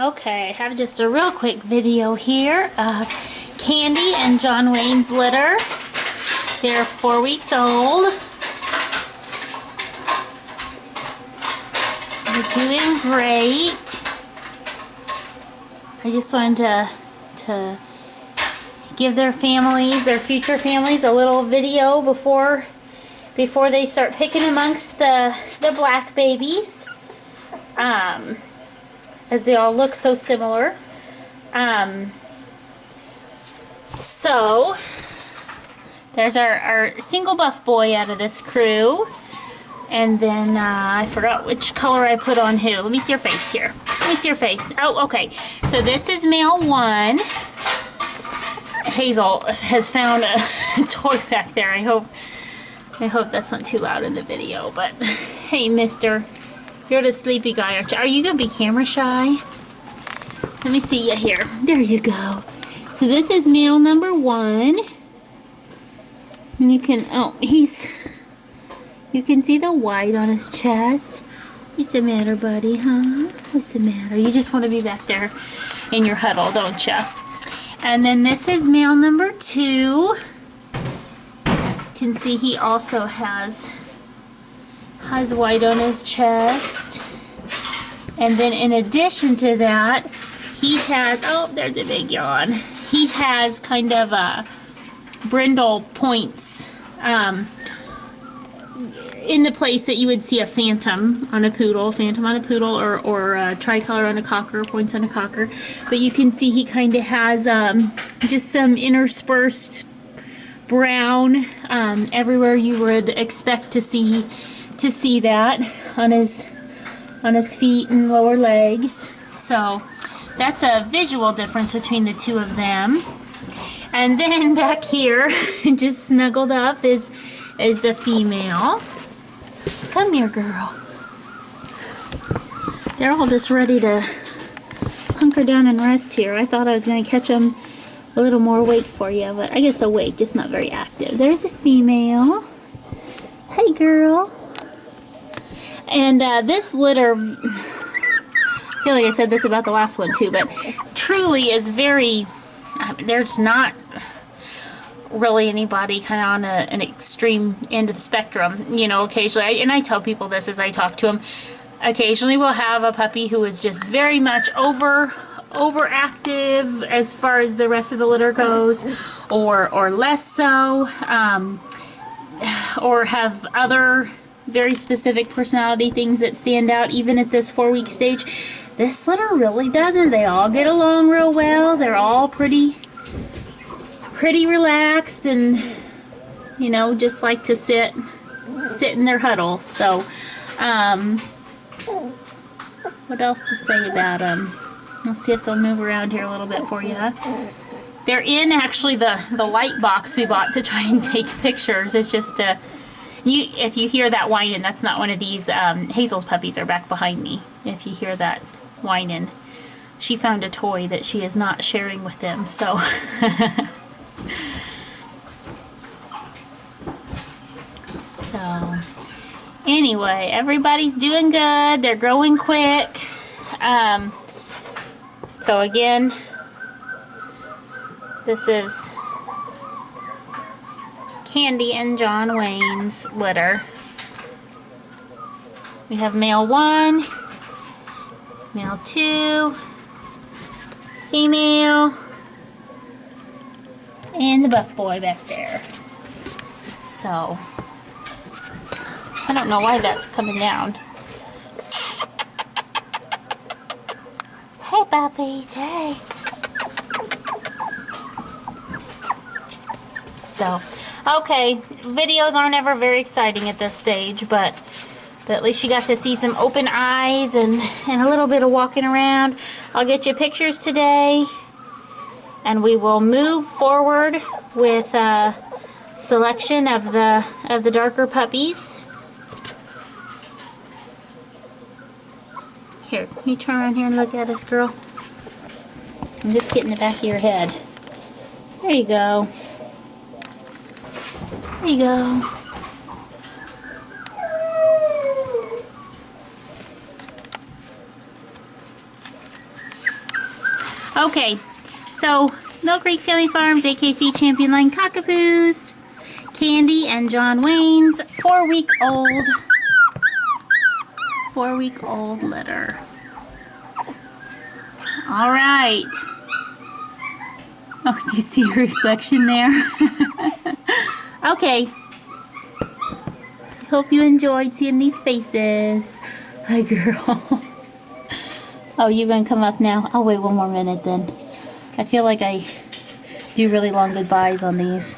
Okay, I have just a real quick video here of Candy and John Wayne's litter. They're 4 weeks old. They're doing great. I just wanted to give their families, their future families, a little video before they start picking amongst the black babies. As they all look so similar. So there's our single buff boy out of this crew. And then I forgot which color I put on who. Let me see your face here. Let me see your face. Oh, okay. So this is male 1. Hazel has found a toy back there. I hope that's not too loud in the video. But hey, mister. You're the sleepy guy, aren't you? Are you going to be camera shy? Let me see you here. There you go. So this is male number 1. And you can, you can see the white on his chest. What's the matter, buddy, huh? What's the matter? You just want to be back there in your huddle, don't you? And then this is male number 2. You can see he also has white on his chest. And then in addition to that, he has, oh, there's a big yawn. He has kind of brindle points in the place that you would see a phantom on a poodle, or a tricolor on a cocker, points on a cocker. But you can see he kind of has just some interspersed brown everywhere you would expect to see that on his feet and lower legs. So that's a visual difference between the two of them. And then back here, just snuggled up, is the female. Come here, girl. They're all just ready to hunker down and rest here. I thought I was going to catch them a little more awake for you, but I guess awake, just not very active. There's a female. Hey, girl. And this litter, I feel like I said this about the last one too, but truly is very, there's not really anybody kind of on an extreme end of the spectrum. You know, occasionally, and I tell people this as I talk to them, occasionally we'll have a puppy who is just very much overactive as far as the rest of the litter goes, or less so, or have other very specific personality things that stand out even at this 4-week stage. This litter really doesn't. They all get along real well. They're all pretty relaxed and, you know, just like to sit in their huddle. So what else to say about them? Let's see if they'll move around here a little bit for you. They're in actually the light box we bought to try and take pictures. It's just if you hear that whining, that's not one of these. Hazel's puppies are back behind me. If you hear that whining, she found a toy that she is not sharing with them. So, anyway, everybody's doing good. They're growing quick. So again, this is Candy and John Wayne's litter. We have male 1, male 2, female, and the buff boy back there. So, I don't know why that's coming down. Hey, puppies, hey. So, okay, videos aren't ever very exciting at this stage, but at least you got to see some open eyes and a little bit of walking around. I'll get you pictures today, and we will move forward with a selection of the darker puppies. Here, can you turn around here and look at us, girl? I'm just getting the back of your head. There you go. There you go. Okay, so Mill Creek Family Farms, AKC Champion Line Cockapoos, Candy and John Wayne's 4-week-old. 4-week-old litter. All right. Oh, do you see your reflection there? Okay. Hope you enjoyed seeing these faces. Hi, girl. Oh, you're gonna come up now? I'll wait one more minute then. I feel like I do really long goodbyes on these.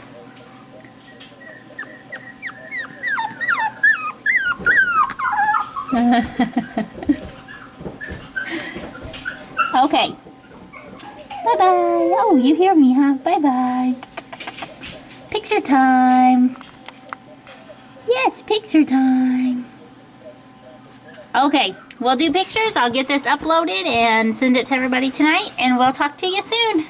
Okay. Bye-bye. Oh, you hear me, huh? Bye-bye. Picture time. Yes, picture time. Okay, we'll do pictures. I'll get this uploaded and send it to everybody tonight, and we'll talk to you soon.